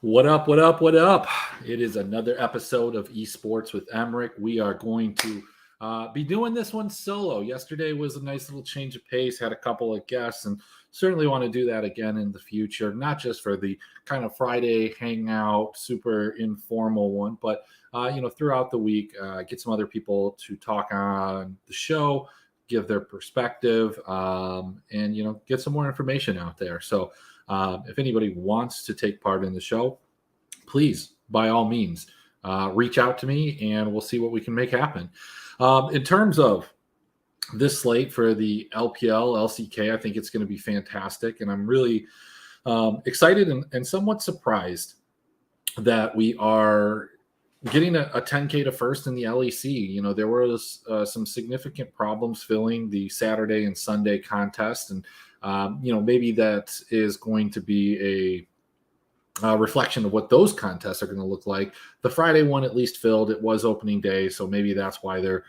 What up, what up, what up? It is another episode of Esports with Emmerich. We are going to be doing this one solo. Yesterday was a nice little change of pace, had a couple of guests, and certainly want to do that again in the future, not just for the kind of Friday hangout, super informal one, but, throughout the week, get some other people to talk on the show, give their perspective, and, get some more information out there. So, if anybody wants to take part in the show, please, by all means, reach out to me and we'll see what we can make happen. In terms of this slate for the LPL, LCK, I think it's going to be fantastic. And I'm really excited and somewhat surprised that we are getting a 10K to first in the LEC. There was some significant problems filling the Saturday and Sunday contest. And maybe that is going to be a reflection of what those contests are going to look like. The Friday one at least filled. It was opening day, so maybe that's why they're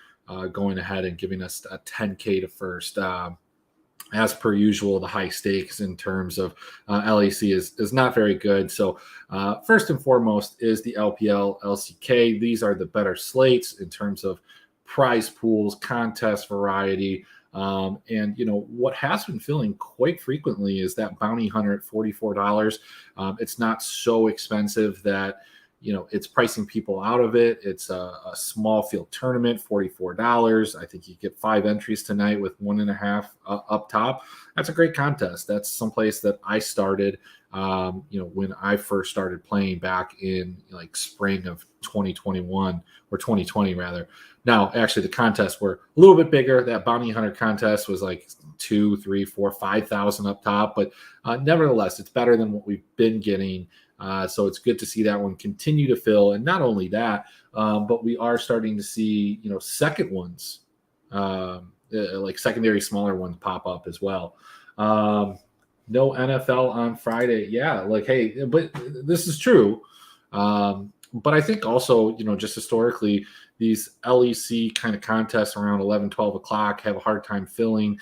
going ahead and giving us a 10K to first. As per usual, the high stakes in terms of LEC is not very good. So first and foremost is the LPL, LCK. These are the better slates in terms of prize pools, contest variety. What has been filling quite frequently is that Bounty Hunter at $44. It's not so expensive that, it's pricing people out of it. It's a small field tournament, $44. I think you get 5 entries tonight with 1.5 up top. That's a great contest. That's someplace that I started, when I first started playing back in spring of 2021 or 2020 rather. Now, actually, the contests were a little bit bigger. That Bounty Hunter contest was like 2, 3, 4, 5,000 up top. But nevertheless, it's better than what we've been getting. So it's good to see that one continue to fill. And not only that, but we are starting to see, second ones, like secondary smaller ones pop up as well. No NFL on Friday. Yeah, hey, but this is true. But I think also, just historically, these LEC kind of contests around 11, 12 o'clock have a hard time filling.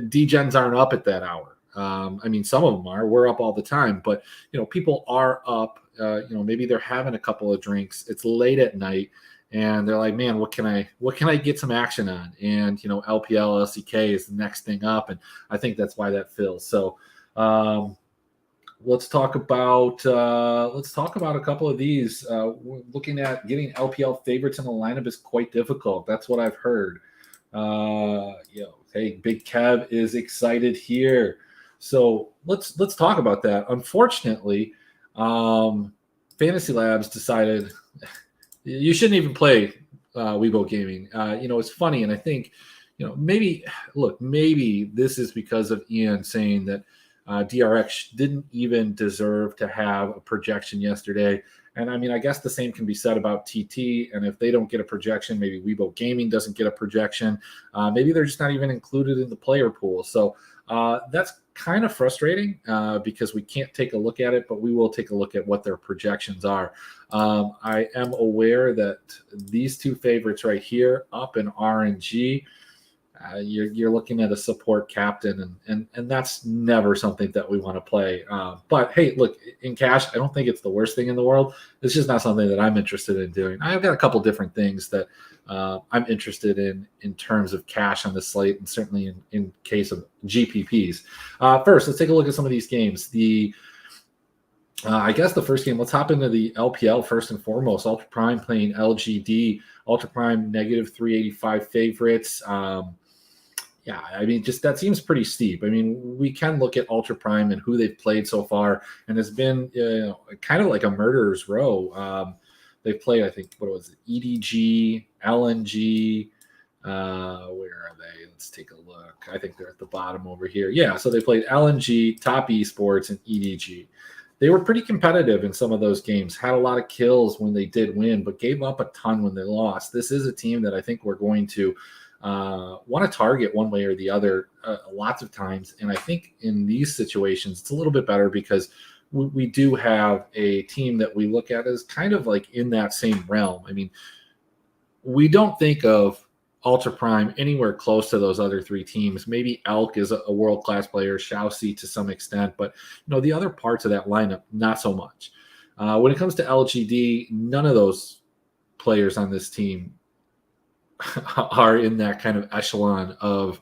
D-gens aren't up at that hour. Some of them are. We're up all the time. But, people are up. Maybe they're having a couple of drinks. It's late at night. And they're like, man, what can I get some action on? And, LPL, LCK is the next thing up. And I think that's why that fills. So, let's talk about a couple of these. Looking at getting LPL favorites in the lineup is quite difficult. That's what I've heard. Hey, Big Kev is excited here. So let's talk about that. Unfortunately, Fantasy Labs decided you shouldn't even play Weibo Gaming. It's funny, and I think maybe this is because of Ian saying that DRX didn't even deserve to have a projection yesterday. And I guess the same can be said about TT. And if they don't get a projection, maybe Weibo Gaming doesn't get a projection. Maybe they're just not even included in the player pool. So that's kind of frustrating because we can't take a look at it, but we will take a look at what their projections are. I am aware that these two favorites right here up in RNG, you're looking at a support captain, and that's never something that we want to play. But hey, look, in cash, I don't think it's the worst thing in the world. It's just not something that I'm interested in doing. I've got a couple different things that I'm interested in terms of cash on the slate, and certainly in case of GPPs. First, let's take a look at some of these games. I guess the first game, let's hop into the LPL first and foremost. Ultra Prime playing LGD. Ultra Prime negative 385 favorites. Just that seems pretty steep. We can look at Ultra Prime and who they've played so far, and it's been kind of like a murderer's row. They've played, I think, what was it? EDG, LNG. Where are they? Let's take a look. I think they're at the bottom over here. Yeah, so they played LNG, Top Esports, and EDG. They were pretty competitive in some of those games, had a lot of kills when they did win, but gave up a ton when they lost. This is a team that I think we're going to want to target one way or the other lots of times. And I think in these situations, it's a little bit better because we do have a team that we look at as kind of like in that same realm. We don't think of Ultra Prime anywhere close to those other three teams. Maybe Elk is a world-class player, Shaoxi to some extent, but the other parts of that lineup, not so much. When it comes to LGD, none of those players on this team are in that kind of echelon of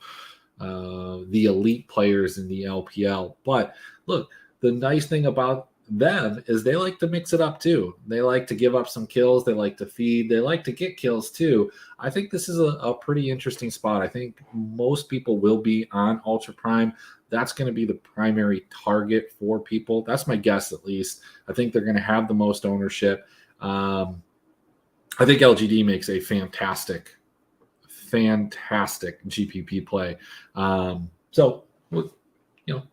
the elite players in the LPL. But look, the nice thing about them is they like to mix it up too. They like to give up some kills. They like to feed. They like to get kills too. I think this is a pretty interesting spot. I think most people will be on Ultra Prime. That's going to be the primary target for people. That's my guess, at least. I think they're going to have the most ownership. I think LGD makes a fantastic GPP play.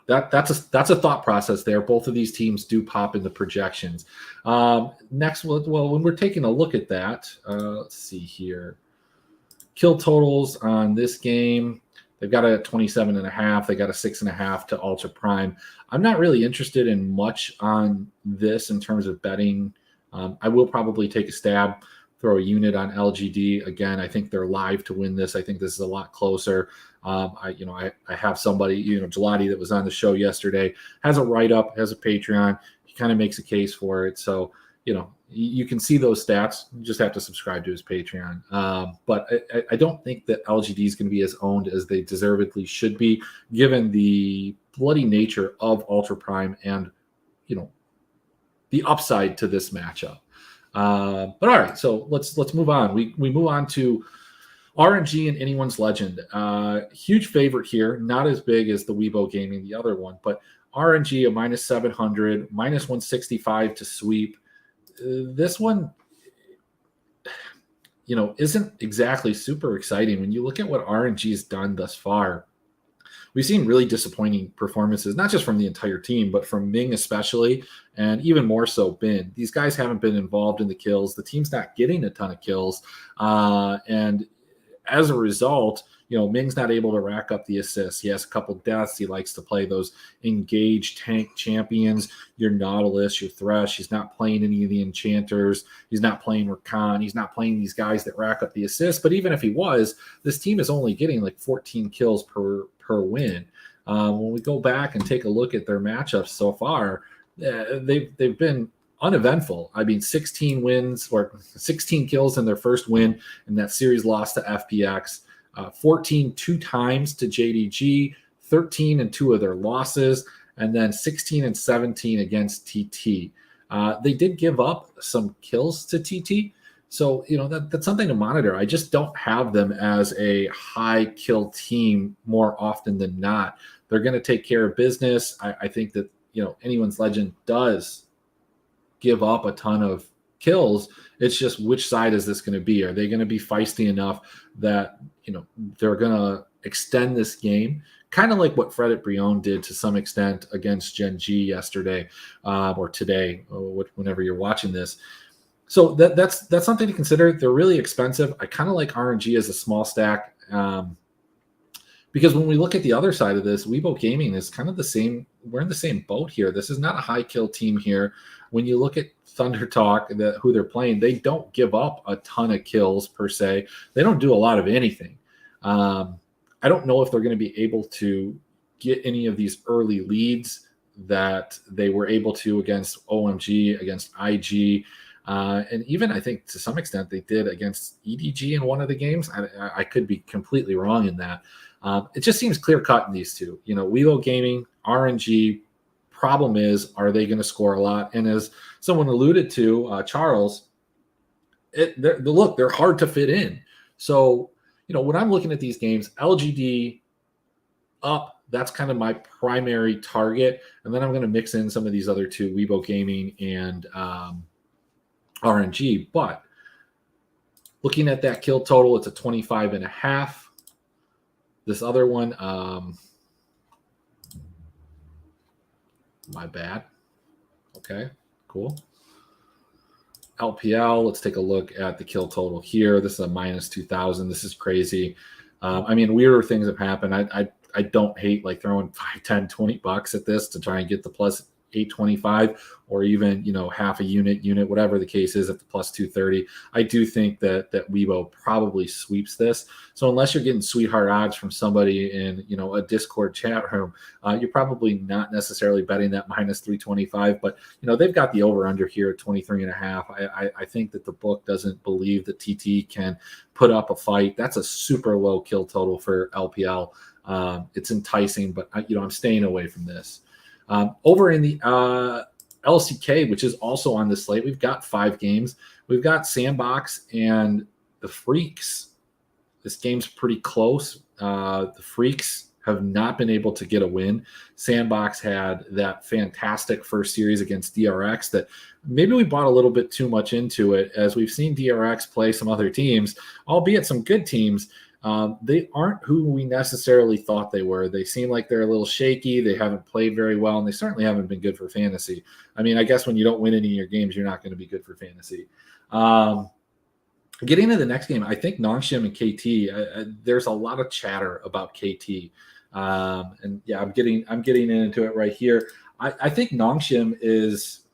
That's a thought process there. Both of these teams do pop in the projections. Next, when we're taking a look at that, let's see here. Kill totals on this game. They've got a 27.5. They got a 6.5 to Ultra Prime. I'm not really interested in much on this in terms of betting. I will probably take a stab, throw a unit on LGD. Again, I think they're live to win this. I think this is a lot closer. I have somebody, Gelati, that was on the show yesterday, has a write-up, has a Patreon. He kind of makes a case for it. So, you can see those stats. You just have to subscribe to his Patreon. But I don't think that LGD is going to be as owned as they deservedly should be, given the bloody nature of Ultra Prime and, the upside to this matchup. But all right, so let's move on. We move on to RNG and Anyone's Legend. Huge favorite here, not as big as the Weibo Gaming, the other one, but RNG a minus 700, minus 165 to sweep. This one, isn't exactly super exciting. When you look at what RNG has done thus far, we've seen really disappointing performances, not just from the entire team, but from Ming especially, and even more so Bin. These guys haven't been involved in the kills. The team's not getting a ton of kills. And as a result, Ming's not able to rack up the assists. He has a couple deaths. He likes to play those engaged tank champions, your Nautilus, your Thresh. He's not playing any of the enchanters. He's not playing Rakan. He's not playing these guys that rack up the assists. But even if he was, this team is only getting like 14 kills per win. When we go back and take a look at their matchups so far, they've been uneventful. I mean, 16 wins or 16 kills in their first win, and that series lost to FPX. 14 two times to JDG, 13 in two of their losses, and then 16 and 17 against TT. They did give up some kills to TT, so that's something to monitor. I just don't have them as a high kill team more often than not. They're going to take care of business. I think that Anyone's Legend does give up a ton of kills. It's just, which side is this going to be? Are they going to be feisty enough that they're going to extend this game, kind of like what Fredit Brion did to some extent against Gen G yesterday or today, or whenever you're watching this. So that's something to consider. They're really expensive. I kind of like RNG as a small stack because when we look at the other side of this, Weibo Gaming is kind of the same. We're in the same boat here. This is not a high kill team here. When you look at Thunder Talk, who they're playing, they don't give up a ton of kills per se. They don't do a lot of anything. I don't know if they're going to be able to get any of these early leads that they were able to against OMG, against IG, and even I think to some extent they did against EDG in one of the games. I could be completely wrong in that. It just seems clear cut in these two. Weibo Gaming, RNG. Problem is, are they going to score a lot? And as someone alluded to, Charles, they're hard to fit in. So, when I'm looking at these games, LGD up, that's kind of my primary target. And then I'm going to mix in some of these other two, Weibo Gaming and RNG. But looking at that kill total, it's a 25.5. This other one, my bad. Okay, cool. LPL, let's take a look at the kill total here. This is a minus 2,000. This is crazy. Weirder things have happened. I don't hate like throwing $5, $10, $20 at this to try and get the plus 825, or even, half a unit, whatever the case is, at the plus 230. I do think that Weibo probably sweeps this. So unless you're getting sweetheart odds from somebody in, a Discord chat room, you're probably not necessarily betting that minus 325. But, they've got the over under here at 23.5. I think that the book doesn't believe that TT can put up a fight. That's a super low kill total for LPL. It's enticing, but I'm staying away from this. Over in the LCK, which is also on the slate, we've got 5 games. We've got Sandbox and the Freaks. This game's pretty close. The Freaks have not been able to get a win. Sandbox had that fantastic first series against DRX that maybe we bought a little bit too much into it, as we've seen DRX play some other teams, albeit some good teams. They aren't who we necessarily thought they were. They seem like they're a little shaky. They haven't played very well, and they certainly haven't been good for fantasy. I mean, I guess when you don't win any of your games, you're not going to be good for fantasy. Getting to the next game, I think Nongshim and KT, there's a lot of chatter about KT. And yeah, I'm getting into it right here. I think Nongshim is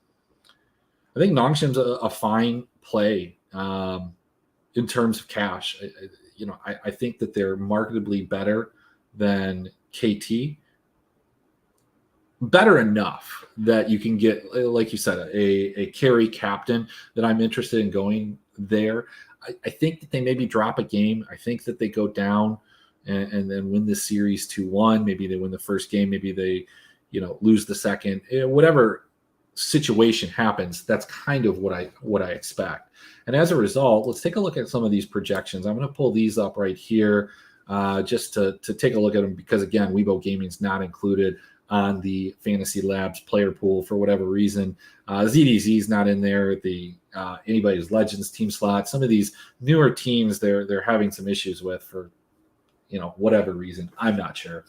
a fine play in terms of cash. I think that they're marketably better than KT. Better enough that you can get, like you said, a carry captain that I'm interested in going there. I think that they maybe drop a game. I think that they go down and then win this series 2-1. Maybe they win the first game. Maybe they, lose the second. Whatever situation happens, that's kind of what I expect. And as a result, let's take a look at some of these projections. I'm going to pull these up right here just to take a look at them, because again, Weibo Gaming is not included on the Fantasy Labs player pool for whatever reason. ZDZ is not in there. The Anybody's Legends team slot. Some of these newer teams they're having some issues with for whatever reason. I'm not sure.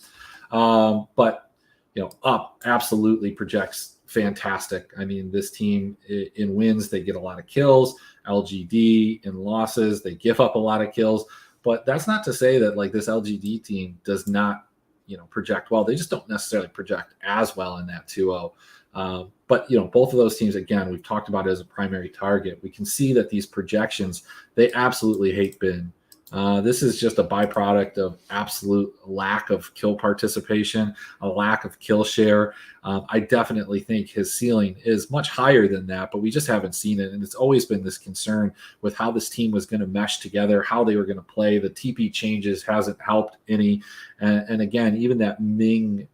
But Up absolutely projects fantastic. I mean, this team in wins, they get a lot of kills. LGD in losses, they give up a lot of kills. But that's not to say that like this LGD team does not project well. They just don't necessarily project as well in that 2-0. But both of those teams, again, we've talked about it as a primary target. We can see that these projections, they absolutely hate bin. This is just a byproduct of absolute lack of kill participation, a lack of kill share. I definitely think his ceiling is much higher than that, but we just haven't seen it. And it's always been this concern with how this team was going to mesh together, how they were going to play. The TP changes hasn't helped any. And again, even that Ming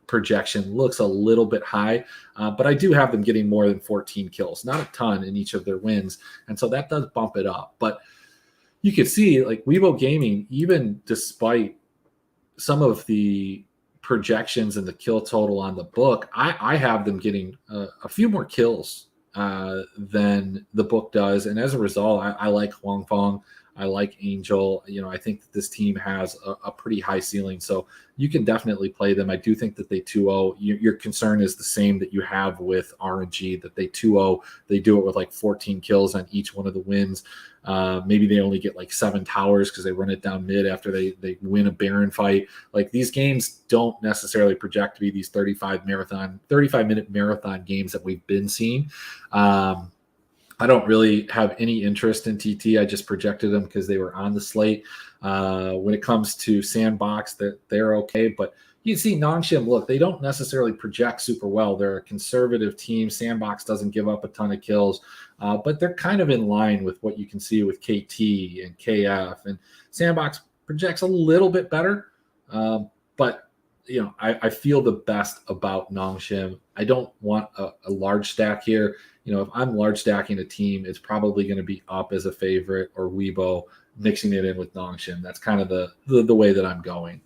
projection looks a little bit high, but I do have them getting more than 14 kills, not a ton in each of their wins. And so that does bump it up. But you could see like Weibo Gaming, even despite some of the projections and the kill total on the book, I have them getting a few more kills than the book does. And as a result, I like Huang Fong. I like Angel. I think that this team has a pretty high ceiling. So you can definitely play them. I do think that they 2-0. Your concern is the same that you have with RNG, that they 2-0. They do it with like 14 kills on each one of the wins. Maybe they only get like 7 towers because they run it down mid after they win a Baron fight. Like these games don't necessarily project to be these 35-minute marathon games that we've been seeing. I don't really have any interest in TT. I just projected them because they were on the slate. When it comes to Sandbox, they're okay. But you see Nongshim, look, they don't necessarily project super well. They're a conservative team. Sandbox doesn't give up a ton of kills, but they're kind of in line with what you can see with KT and KF. And Sandbox projects a little bit better, but I feel the best about Nongshim. I don't want a large stack here. If I'm large stacking a team, it's probably going to be Up as a favorite or Weibo mixing it in with Nongshim. That's kind of the way that I'm going.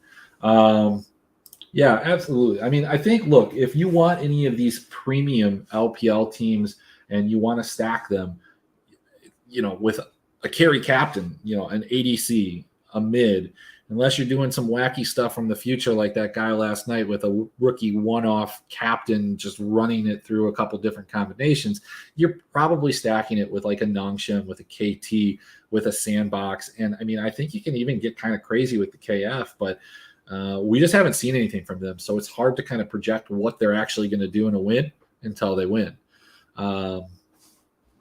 Yeah, absolutely. I mean, I think, look, if you want any of these premium LPL teams and you want to stack them, with a carry captain, an ADC, a mid, unless you're doing some wacky stuff from the future like that guy last night with a rookie one-off captain just running it through a couple different combinations, you're probably stacking it with like a Nongshim, with a KT, with a Sandbox. And I mean, I think you can even get kind of crazy with the KF, but we just haven't seen anything from them. So it's hard to kind of project what they're actually going to do in a win. until they win.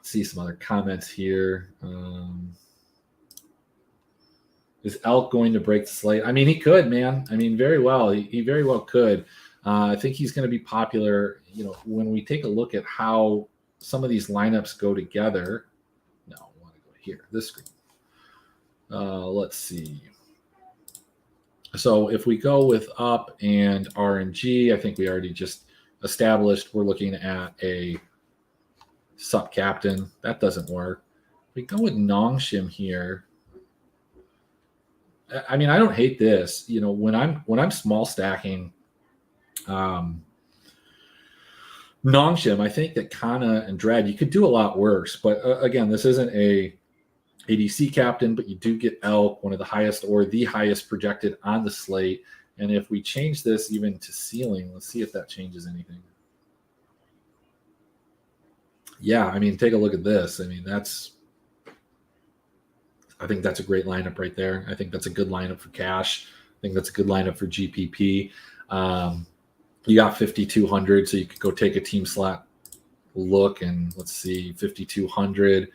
See some other comments here. Is Elk going to break the slate? I mean, he could, man. I mean, very well. He very well could. I think he's going to be popular. When we take a look at how some of these lineups go together. No, I want to go here, this screen. Let's see. So if we go with Up and RNG, I think we already just established we're looking at a Sup Captain. That doesn't work. We go with Nongshim here. I mean, I don't hate this. When I'm small stacking Nongshim, I think that Kana and Dread, you could do a lot worse. But again, this isn't a ADC captain, but you do get Elk, one of the highest or the highest projected on the slate. And if we change this even to ceiling, let's see if that changes anything. Yeah, I mean, take a look at this. I mean, I think that's a great lineup right there. I think that's a good lineup for cash. I think that's a good lineup for GPP. You got 5,200, so you could go take a team slot look and let's see, 5,200.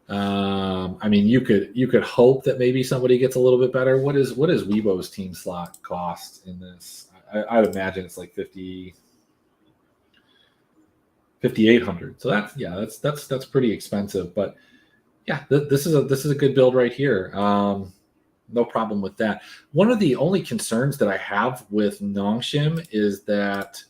I mean, you could hope that maybe somebody gets a little bit better. What is Weibo's team slot cost in this? I'd imagine it's like 5,800. So that's pretty expensive, but yeah, this is a good build right here. No problem with that. One of the only concerns that I have with Nongshim is that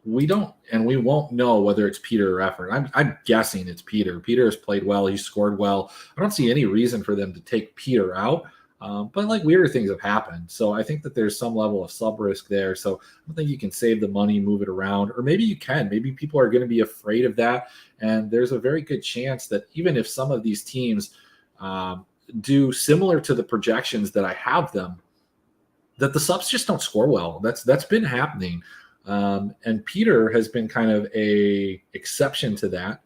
we won't know whether it's Peter or Effort. I'm guessing it's Peter. Peter has played well. He scored well. I don't see any reason for them to take Peter out. But like weirder things have happened. So I think that there's some level of sub risk there. So I don't think you can save the money, move it around, or maybe you can. Maybe people are going to be afraid of that. And there's a very good chance that even if some of these teams do similar to the projections that I have them, that the subs just don't score well. That's been happening. And Peter has been kind of a exception to that.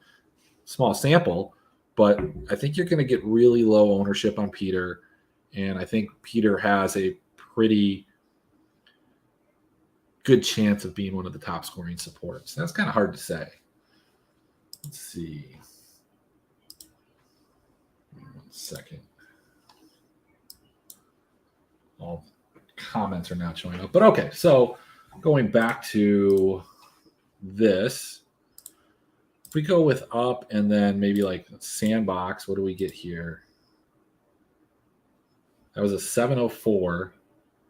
Small sample, but I think you're going to get really low ownership on Peter. And I think Peter has a pretty good chance of being one of the top scoring supports. That's kind of hard to say. Let's see. 1 second. All comments are not showing up. But okay, so going back to this, if we go with Up and then maybe like Sandbox, what do we get here? That was a 704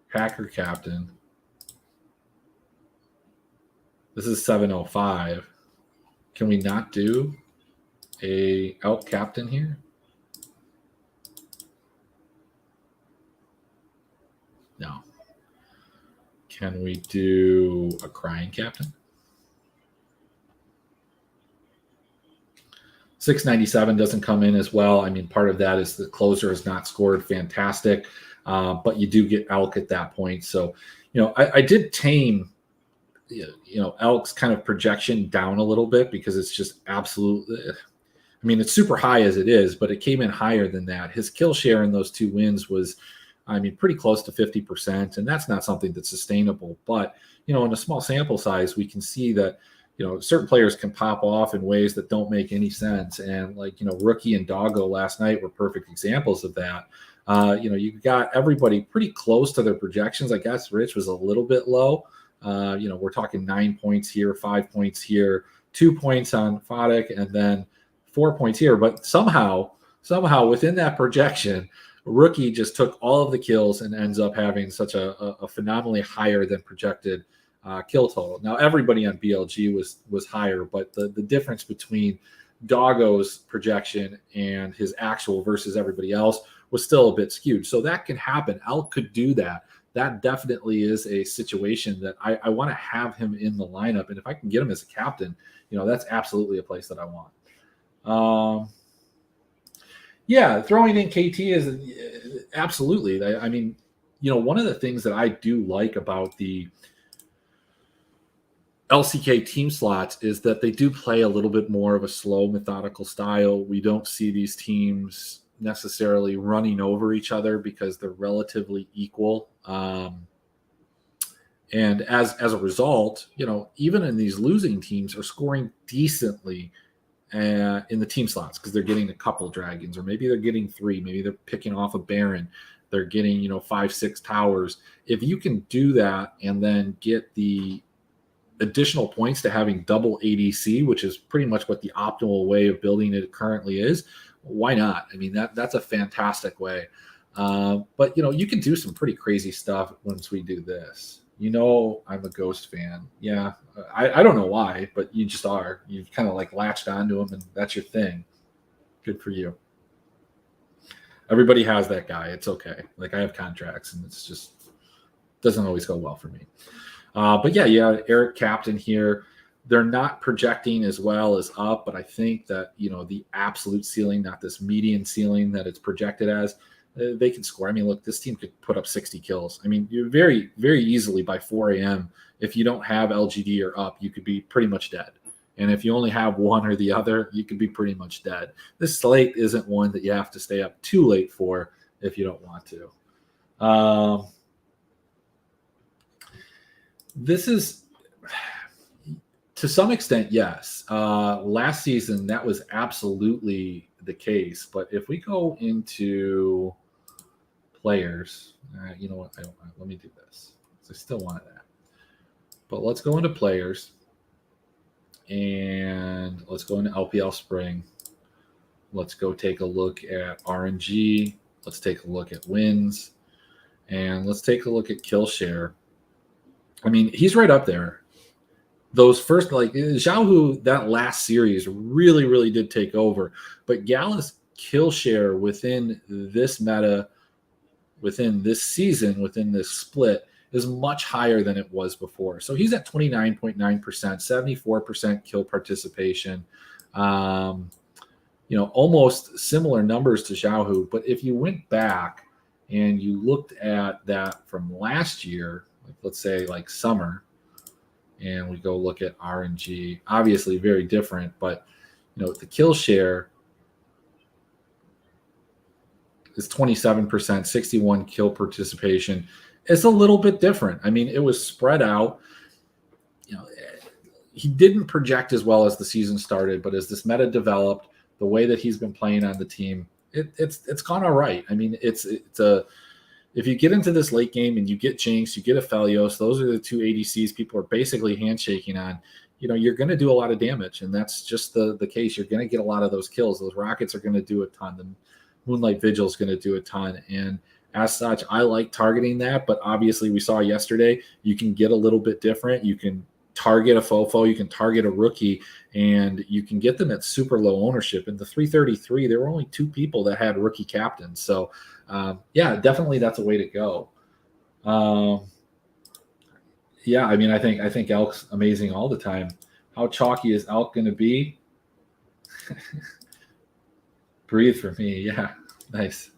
Hacker Captain. This is 705. Can we not do a Elk Captain here? No. Can we do a Crying Captain? 697 doesn't come in as well. I mean, part of that is the closer has not scored fantastic, but you do get Elk at that point. So, I did tame, Elk's kind of projection down a little bit because it's just absolutely, I mean, it's super high as it is, but it came in higher than that. His kill share in those 2 wins was, pretty close to 50%, and that's not something that's sustainable. But, in a small sample size, we can see that, certain players can pop off in ways that don't make any sense. And Rookie and Doggo last night were perfect examples of that. You got everybody pretty close to their projections. I guess Rich was a little bit low. We're talking 9 points here, 5 points here, 2 points on Fodek, and then 4 points here. But somehow within that projection, Rookie just took all of the kills and ends up having such a phenomenally higher than projected kill total. Now, everybody on BLG was higher, but the difference between Doggo's projection and his actual versus everybody else was still a bit skewed. So that can happen. Elk could do that. That definitely is a situation that I want to have him in the lineup. And if I can get him as a captain, that's absolutely a place that I want. Yeah, throwing in KT is absolutely. One of the things that I do like about the LCK team slots is that they do play a little bit more of a slow, methodical style. We don't see these teams necessarily running over each other because they're relatively equal. And as a result, even in these losing teams are scoring decently in the team slots because they're getting a couple dragons, or maybe they're getting 3, maybe they're picking off a baron, they're getting 5-6 towers. If you can do that and then get the additional points to having double ADC, which is pretty much what the optimal way of building it currently is, why not? I mean, that's a fantastic way. But you can do some pretty crazy stuff once we do this. I'm a Ghost fan. Yeah, I don't know why, but you just are. You've kind of like latched onto him, and that's your thing. Good for you. Everybody has that guy. It's okay. Like, I have contracts, and it's just doesn't always go well for me. But yeah, Eric Captain here. They're not projecting as well as up, but I think that the absolute ceiling, not this median ceiling that it's projected as, they can score. I mean, look, this team could put up 60 kills. I mean, you very, very easily by 4 a.m. If you don't have LGD or up, you could be pretty much dead. And if you only have one or the other, you could be pretty much dead. This slate isn't one that you have to stay up too late for if you don't want to. This is, to some extent, yes. Last season, that was absolutely the case. But if we go into players, you know what? Let me do this. I still want that. But let's go into players. And let's go into LPL Spring. Let's go take a look at RNG. Let's take a look at wins. And let's take a look at kill share. I mean, he's right up there. Those first, like Xiaohu, that last series really, really did take over. But Gala's kill share within this meta, within this season, within this split, is much higher than it was before. So he's at 29.9%, 74% kill participation. Almost similar numbers to Xiaohu. But if you went back and you looked at that from last year, like let's say like summer, and we go look at RNG, obviously very different, but the kill share is 27%, 61 kill participation. It's a little bit different. I mean, it was spread out. He didn't project as well as the season started, but as this meta developed, the way that he's been playing on the team, it's gone all right. I mean, if you get into this late game and you get Jinx, you get Aphelios, those are the 2 ADCs people are basically handshaking on. You're going to do a lot of damage, and that's just the case. You're going to get a lot of those kills. Those rockets are going to do a ton. The Moonlight Vigil is going to do a ton, and as such, I like targeting that. But obviously, we saw yesterday you can get a little bit different. You can target a Fofo, you can target a rookie, and you can get them at super low ownership. In the 333, there were only 2 people that had rookie captains. So, yeah, definitely that's a way to go. Yeah, I mean, I think Elk's amazing all the time. How chalky is Elk going to be? Breathe for me. Yeah, nice.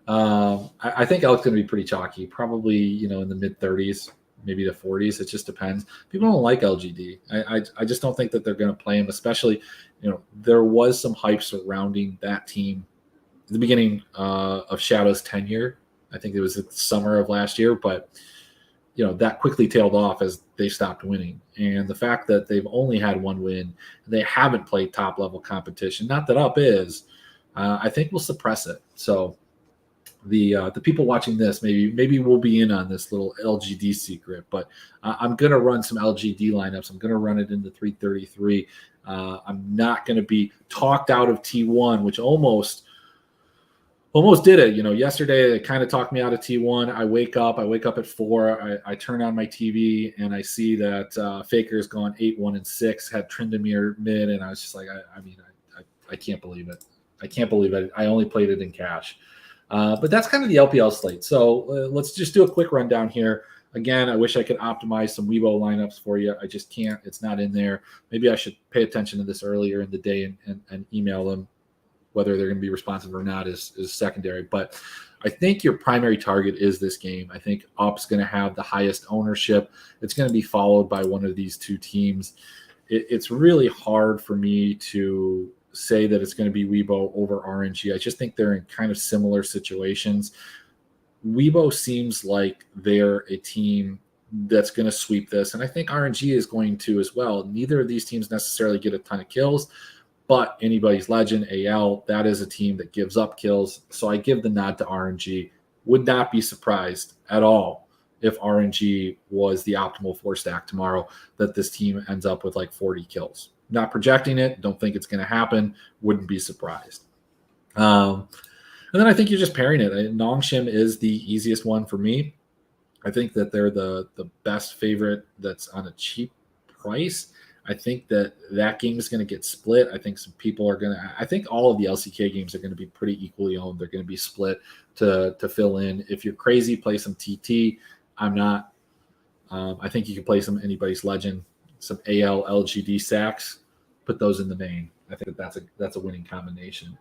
I think Elk's going to be pretty chalky, probably, in the mid-30s, maybe the 40s. It just depends. People don't like LGD. I just don't think that they're going to play him, especially, there was some hype surrounding that team at the beginning of Shadow's tenure. I think it was the summer of last year, but that quickly tailed off as they stopped winning. And the fact that they've only had 1 win, they haven't played top level competition, not that up is, I think will suppress it. So the people watching this, maybe we'll be in on this little LGD secret, but I'm going to run some LGD lineups. I'm going to run it in the 333. I'm not going to be talked out of T1, which almost did it. Yesterday it kind of talked me out of T1. I wake up at 4. I turn on my TV and I see that Faker's gone 8-1-6, had Tryndamere mid, and I was just like, I can't believe it. I can't believe it. I only played it in cash. But that's kind of the LPL slate. So let's just do a quick rundown here. Again, I wish I could optimize some Weibo lineups for you. I just can't. It's not in there. Maybe I should pay attention to this earlier in the day and email them. Whether they're going to be responsive or not is secondary. But I think your primary target is this game. I think Up's going to have the highest ownership. It's going to be followed by one of these 2 teams. It's really hard for me to say that it's going to be Weibo over RNG. I just think they're in kind of similar situations. Weibo seems like they're a team that's going to sweep this. And I think RNG is going to as well. Neither of these teams necessarily get a ton of kills, but anybody's legend, AL, that is a team that gives up kills. So I give the nod to RNG. Would not be surprised at all if RNG was the optimal 4-stack tomorrow, that this team ends up with like 40 kills. Not projecting it. Don't think it's going to happen. Wouldn't be surprised. And then I think you're just pairing it. Nongshim is the easiest one for me. I think that they're the best favorite that's on a cheap price. I think that game is going to get split. I think some people are going to – I think all of the LCK games are going to be pretty equally owned. They're going to be split to fill in. If you're crazy, play some TT. I'm not. I think you can play some anybody's legend, some AL, LGD sacks. Put those in the main. I think that's a winning combination.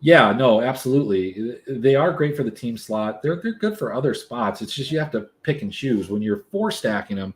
Yeah, no, absolutely. They are great for the team slot. They're good for other spots. It's just you have to pick and choose. When you're 4-stacking them,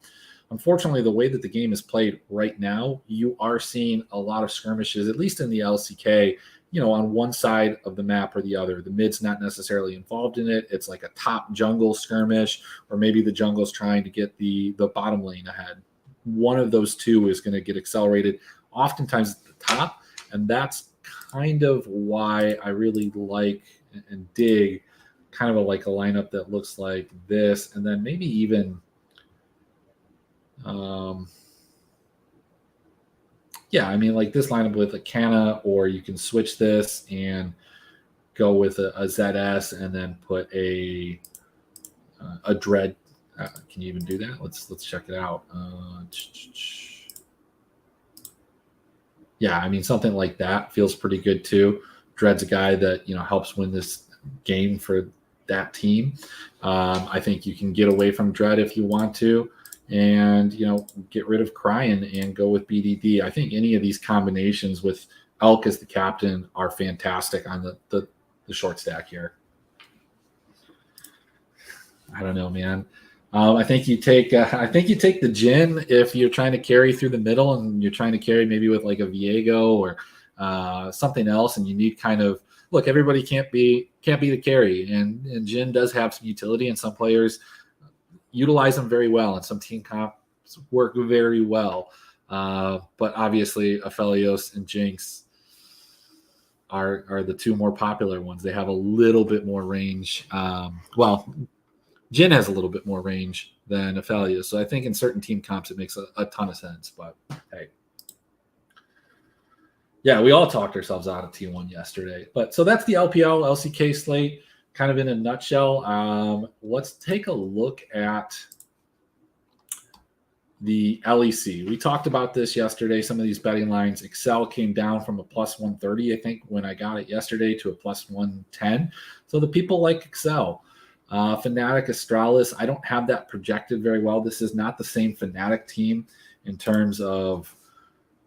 unfortunately, the way that the game is played right now, you are seeing a lot of skirmishes, at least in the LCK, on one side of the map or the other. The mid's not necessarily involved in it. It's like a top jungle skirmish, or maybe the jungle's trying to get the bottom lane ahead. One of those two is going to get accelerated, oftentimes at the top, and that's kind of why I really like and dig kind of like a lineup that looks like this, and then maybe even like this lineup with a Canna, or you can switch this and go with a ZS and then put a Dread. Can you even do that? Let's check it out. Yeah, I mean, something like that feels pretty good too. Dread's a guy that, helps win this game for that team. I think you can get away from Dread if you want to, and, get rid of Cryin and go with BDD. I think any of these combinations with Elk as the captain are fantastic on the short stack here. I don't know, man. I think you take the Jhin if you're trying to carry through the middle, and you're trying to carry maybe with like a Viego or something else, and you need kind of look. Everybody can't be the carry, and Jhin does have some utility, and some players utilize them very well, and some team comps work very well. But obviously, Aphelios and Jinx are the two more popular ones. They have a little bit more range. Jhin has a little bit more range than Aphelios. So I think in certain team comps, it makes a ton of sense. But, hey. Yeah, we all talked ourselves out of T1 yesterday. But so that's the LPL, LCK slate, kind of in a nutshell. Let's take a look at the LEC. We talked about this yesterday, some of these betting lines. Excel came down from a plus 130, I think, when I got it yesterday, to a plus 110. So the people like Excel. Fnatic, Astralis, I don't have that projected very well. This is not the same Fnatic team in terms of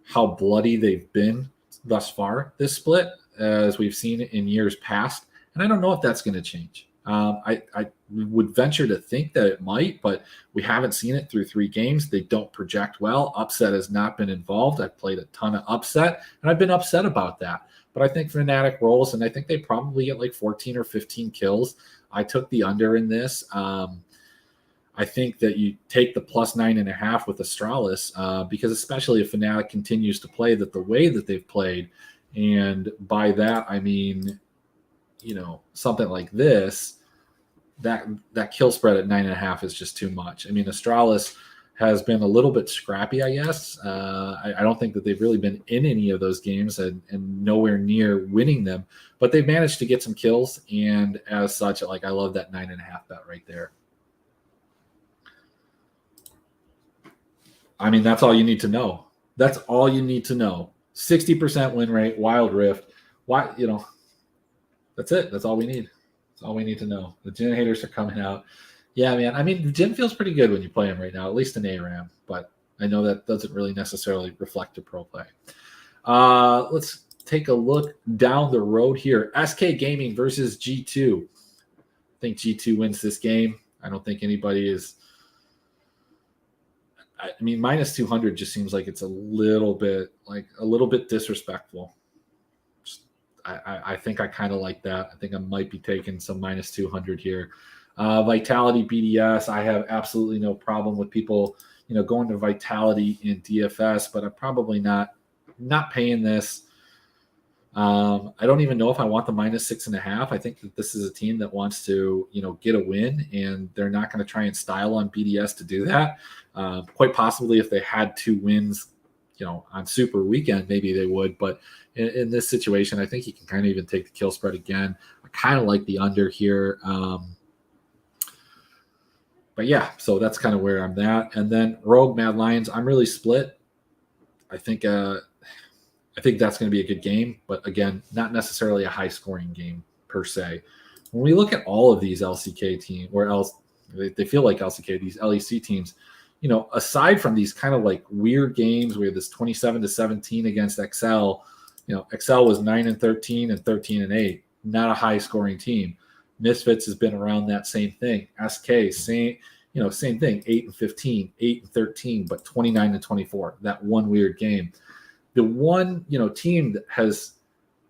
how bloody they've been thus far this split, as we've seen in years past. And I don't know if that's going to change. I would venture to think that it might, but we haven't seen it through 3 games. They don't project well. Upset has not been involved. I've played a ton of upset, and I've been upset about that. But I think Fnatic rolls, and I think they probably get like 14 or 15 kills. I took the under in this. I think that you take the plus 9.5 with Astralis, because especially if Fnatic continues to play that the way that they've played, and by that I mean, something like this, that kill spread at 9.5 is just too much. I mean, Astralis has been a little bit scrappy, I guess. I don't think that they've really been in any of those games and nowhere near winning them, but they've managed to get some kills. And as such, I love that 9.5 bet right there. I mean, that's all you need to know. That's all you need to know. 60% win rate, Wild Rift. Why, that's it. That's all we need. That's all we need to know. The Jhin haters are coming out. Yeah, man. I mean, Jhin feels pretty good when you play him right now, at least in ARAM, but I know that doesn't really necessarily reflect to pro play. Let's take a look down the road here. SK Gaming versus G2. I think G2 wins this game. I don't think anybody is. I mean, minus 200 just seems like it's a little bit disrespectful. I think I kind of like that. I think I might be taking some minus 200 here. Vitality BDS, I have absolutely no problem with people, going to Vitality in DFS, but I'm probably not paying this. I don't even know if I want the -6.5. I think that this is a team that wants to, get a win, and they're not going to try and style on BDS to do that. Quite possibly, if they had 2 wins, on Super Weekend, maybe they would. But in this situation, I think you can kind of even take the kill spread again. I kind of like the under here. But yeah, so that's kind of where I'm at. And then Rogue Mad Lions, I'm really split. I think that's going to be a good game, but again, not necessarily a high scoring game per se. When we look at all of these LCK teams, or else they feel like LCK, these LEC teams, aside from these kind of like weird games where this 27-17 against XL, XL was 9-13 and 13-8, not a high scoring team. Misfits has been around that same thing. SK, same thing, 8-15, 8-13, but 29-24. That one weird game. The one, team that has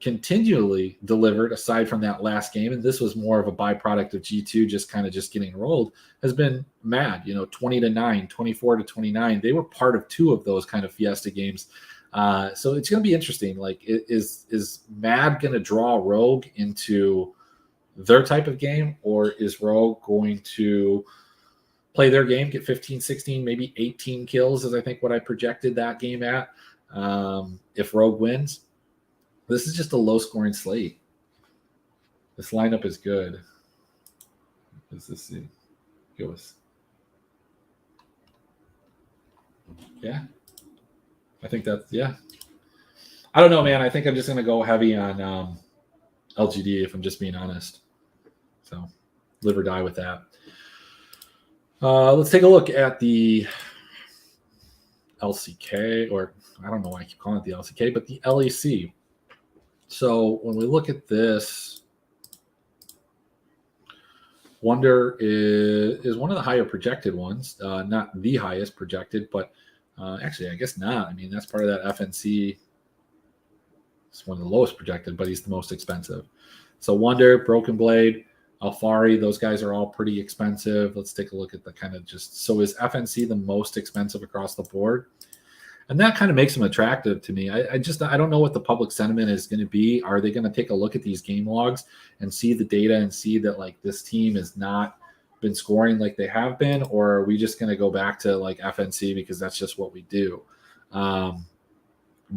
continually delivered, aside from that last game, and this was more of a byproduct of G2 just getting rolled, has been Mad. 20-9, 24-29. They were part of 2 of those kind of Fiesta games. So it's going to be interesting. Like, is Mad going to draw Rogue into their type of game, or is Rogue going to play their game, get 15, 16, maybe 18 kills, is I think what I projected that game at. If Rogue wins, this is just a low-scoring slate. This lineup is good. Let's see. Goes. Yeah. I think that's, yeah. I don't know, man. I think I'm just going to go heavy on LGD, if I'm just being honest. So live or die with that. Let's take a look at the LCK, or I don't know why I keep calling it the LCK, but the LEC. So when we look at this, Wonder is one of the higher projected ones, not the highest projected, but actually, I guess not. I mean, that's part of that FNC. It's one of the lowest projected, but he's the most expensive. So Wonder, Broken Blade, Alfari, those guys are all pretty expensive. Let's take a look at the kind of so is FNC the most expensive across the board? And that kind of makes them attractive to me. I don't know what the public sentiment is going to be. Are they going to take a look at these game logs and see the data and see that like this team has not been scoring like they have been, or are we just going to go back to like FNC because that's just what we do?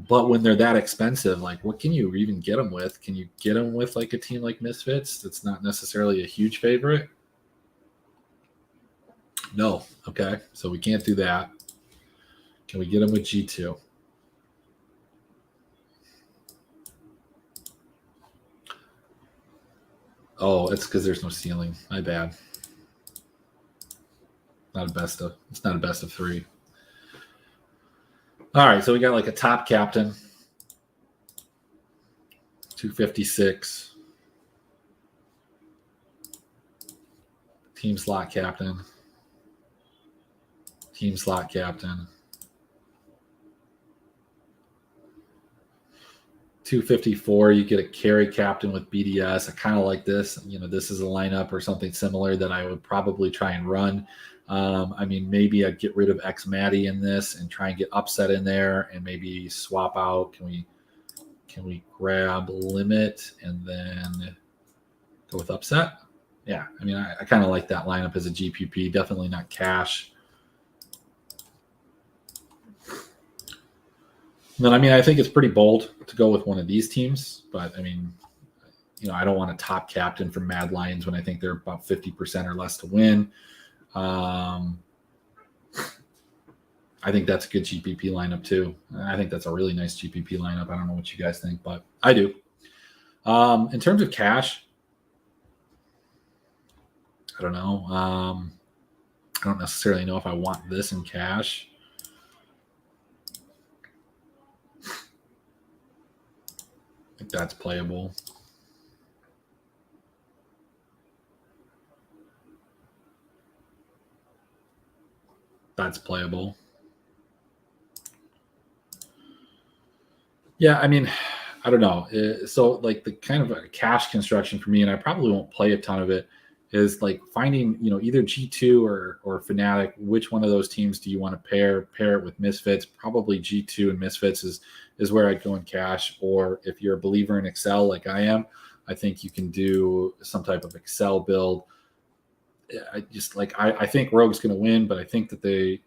But when they're that expensive, like what can you even get them with? Can you get them with like a team like Misfits that's not necessarily a huge favorite? No. Okay. So we can't do that. Can we get them with G2? Oh, it's because there's no ceiling. My bad. It's not a best of 3. All right, so we got like a top captain, 256. Team slot captain. 254, you get a carry captain with BDS. I kind of like this. This is a lineup or something similar that I would probably try and run. Maybe I'd get rid of X Maddie in this and try and get Upset in there and maybe swap out. Can we grab Limit and then go with Upset? Yeah, I kind of like that lineup as a GPP. Definitely not cash. Then, I think it's pretty bold to go with one of these teams, but I don't want a top captain from Mad Lions when I think they're about 50% or less to win. I think that's a good GPP lineup too. I think that's a really nice GPP lineup. I don't know what you guys think, but I do. In terms of cash, I don't know. I don't necessarily know if I want this in cash. I think that's playable. That's playable. Yeah, I don't know. So like the kind of a cash construction for me, and I probably won't play a ton of it, is like finding, either G2 or Fnatic. Which one of those teams do you want to pair it with Misfits? Probably G2 and Misfits is where I'd go in cash. Or if you're a believer in Excel like I am, I think you can do some type of Excel build. I think Rogue's going to win, but I think that they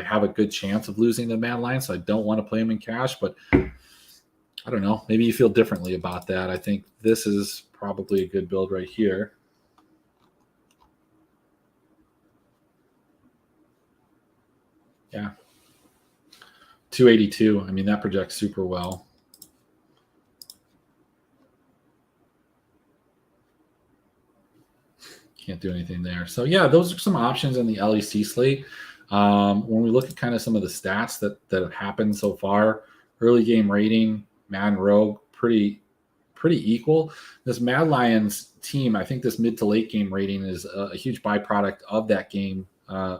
have a good chance of losing the Mad Lions, so I don't want to play them in cash. But I don't know. Maybe you feel differently about that. I think this is probably a good build right here. Yeah. 282. I mean, that projects super well. Can't do anything there. So, yeah, those are some options in the LEC slate. When we look at kind of some of the stats that have happened so far, early game rating, Mad and Rogue, pretty equal. This Mad Lions team, I think this mid to late game rating is a huge byproduct of that game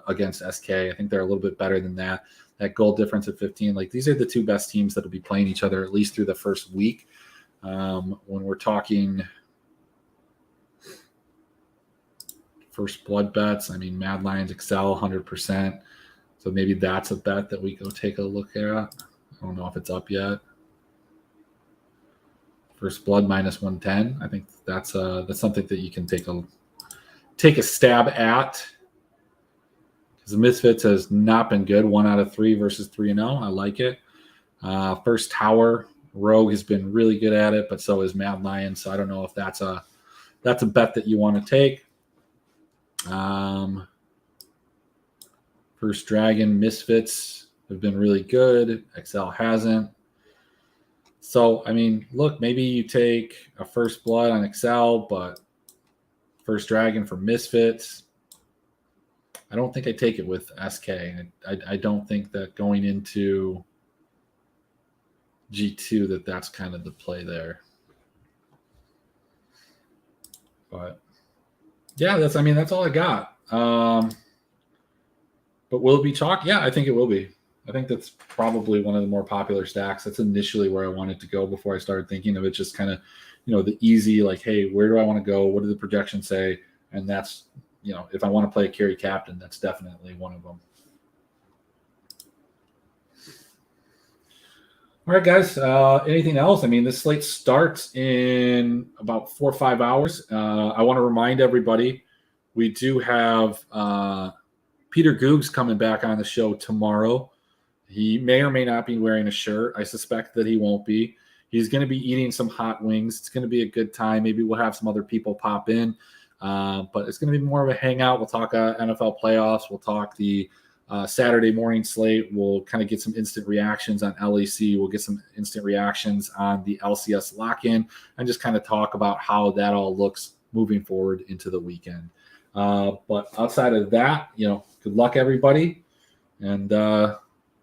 against SK. I think they're a little bit better than that. That goal difference at 15. Like, these are the two best teams that will be playing each other at least through the first week. When we're talking first blood bets, I mean, Mad Lions excel 100%. So maybe that's a bet that we go take a look at. I don't know if it's up yet. First blood minus 110. I think that's something that you can take a stab at. Because the Misfits has not been good. 1 out of 3 versus 3-0. I like it. First tower, Rogue has been really good at it, but so is Mad Lion. So I don't know if that's a bet that you want to take. First Dragon, Misfits have been really good. XL hasn't. So, I mean, look, maybe you take a first blood on XL, but first Dragon for Misfits. I don't think I take it with SK. I don't think that going into G2 that's kind of the play there. But yeah, that's all I got. But will it be chalk? Yeah, I think it will be. I think that's probably one of the more popular stacks. That's initially where I wanted to go before I started thinking of it. Just kind of, the easy, like, hey, where do I want to go? What do the projections say? And that's, if I want to play a carry captain, that's definitely one of them. All right, guys. Anything else? I mean, this slate starts in about 4 or 5 hours. I want to remind everybody, we do have Peter Googs coming back on the show tomorrow. He may or may not be wearing a shirt. I suspect that he won't be. He's going to be eating some hot wings. It's going to be a good time. Maybe we'll have some other people pop in. But it's going to be more of a hangout. We'll talk NFL playoffs. We'll talk the Saturday morning slate. We'll kind of get some instant reactions on LEC. We'll get some instant reactions on the LCS lock-in and just kind of talk about how that all looks moving forward into the weekend. But outside of that, good luck, everybody. And